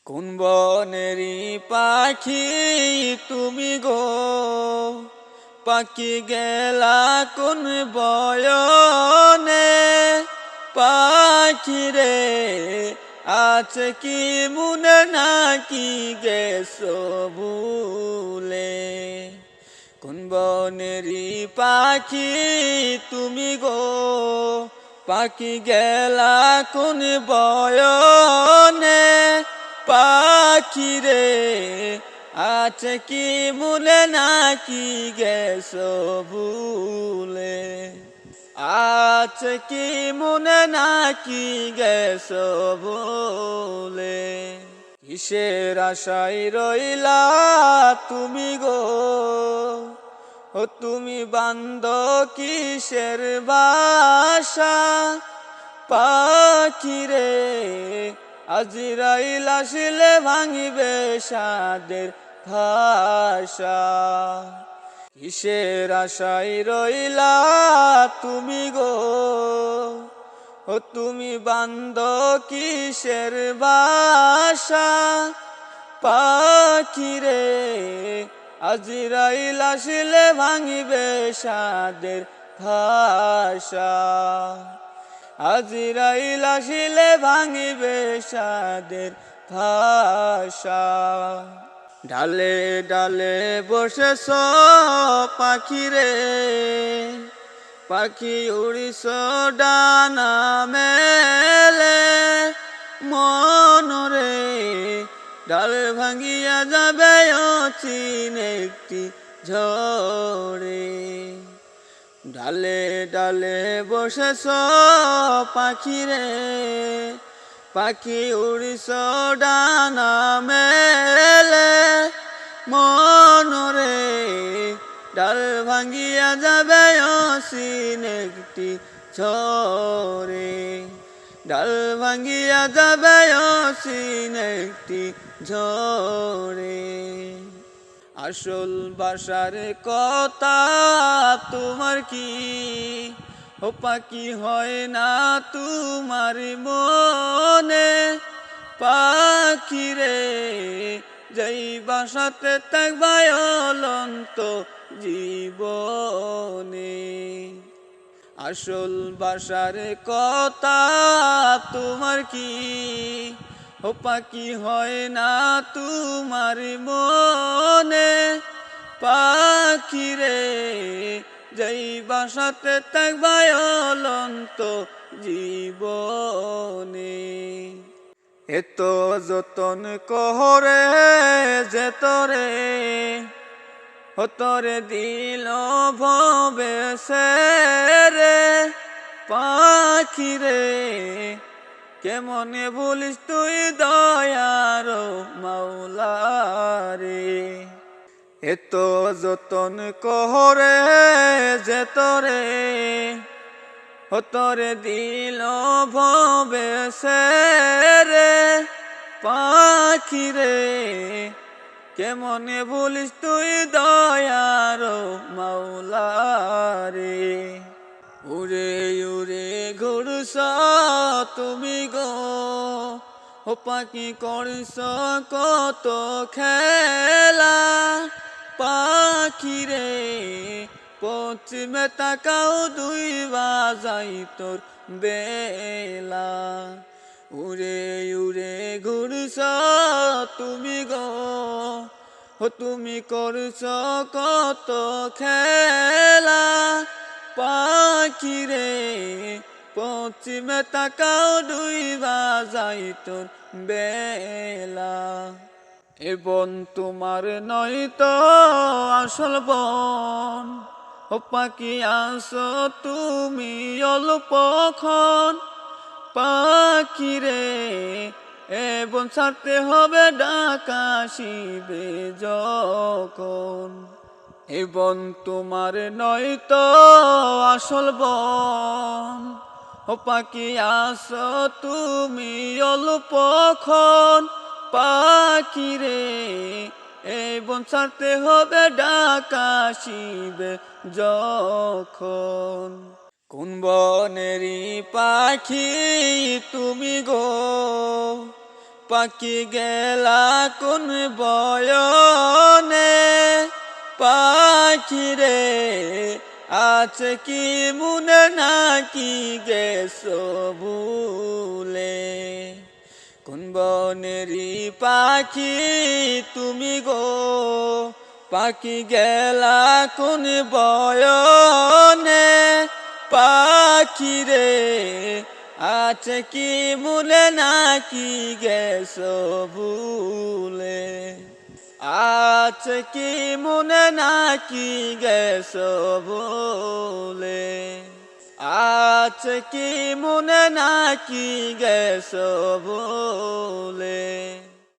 কোন বনেরি পাখি তুমি গো, পাখি গেলা কোন বয়নে। পাখি রে আছে কি মনে নাকি গেছো ভুলে। কোন বনেরি পাখি তুমি গো, পাখি গেলা কোন বয়নে। পাখি রে আছে কি মনে নাকি গেছো ভুলে। আছে কি মনে নাকি গেছো ভুলে। কিসের আশায় রইলা তুমি গো, ও তুমি বান্দ কিসের বাসা। পাখি রে আজরাইল আসলে ভাঙিবে সাদের ভাষা। কিসের আশায় রইলা তুমি গো, ও তুমি বান্দ কিসের বাসা। পাখি রে আজরাইল আসলে ভাঙিবে সাদের ভাষা। আজরাইল আসলে ভাঙিবে সাদের ভাষা। ডালে ডালে বসেছ পাখি রে, পাখি উড়িস ডানা মেলে। মনরে ডাল ভাঙিয়া যাবে অচিন একটি ঝড়ে। ডালে ডালে বসেছ পাখি রে, পাখি উড়িস ডানা মেলে। মনরে ডাল ভাঙিয়া যাবে অচিন একটি ঝড়ে। ডাল ভাঙিয়া যাবে অচিন একটি ঝড়ে। আসল বাসার কথা তোমার কি, ও পাখি হয় না তোমার মনে। পাখি রে যেই বাসাতে থাকবা অনন্ত জীবনে। আসল বাসার কথা তোমার কি, ও পাখি হয় না তোমার মনে। পাখি রে যেই বাসাতে থাকবা অনন্ত জীবনে। এত যতন কহরে যে তোরে, ও তোরে দিল ভবে রে। পাখি রে কেমনে বলিস তুই দয়ার মাওলা রে। এত যতন কহরে যে তোরে, ও তোরে দিল ভবে রে। পাখি রে কেমনে বলিস তুই দয়ার মাওলা রে। উড়ে উড়ে ঘুরছ তুমি গো, ও পাখি করছ কত খেলা। পাখি রে পশ্চিমে তাকাও দুই বাজাই তোর বেলা। উড়ে উড়ে ঘুরছ তুমি গো, ও তুমি করছ কত খেলা। পাখি রে পশ্চিমে তাকাও দুই বাজাই তোর বেলা। এ বন তোমার নয় তো আসল বন, ও পাখি আসো তুমি অল্পক্ষণ। পাখি রে এ বন ছাড়তে হবে ডাকা আসিবে যখন। এ বন তোমার নয় তো আসল বন, ও পাখি আসো তুমি অল্পক্ষণ। পাখি রে এই বন ছাড়তে হবে ডাকা আসিবে যখন। কোন বনেরি পাখি তুমি গো, পাখি গেলা কোন বয়নে পাখি রে আছে কি মনে নাকি গেছো ভুলে কোন বনেরি পাখি তুমি গো পাখি গেলা কোন বয়নে পাখি রে আছে কি মনে নাকি গেছো ভুলে আছে কি মনে নাকি গেছো ভুলে আছে কি মনে নাকি গেছো ভুলে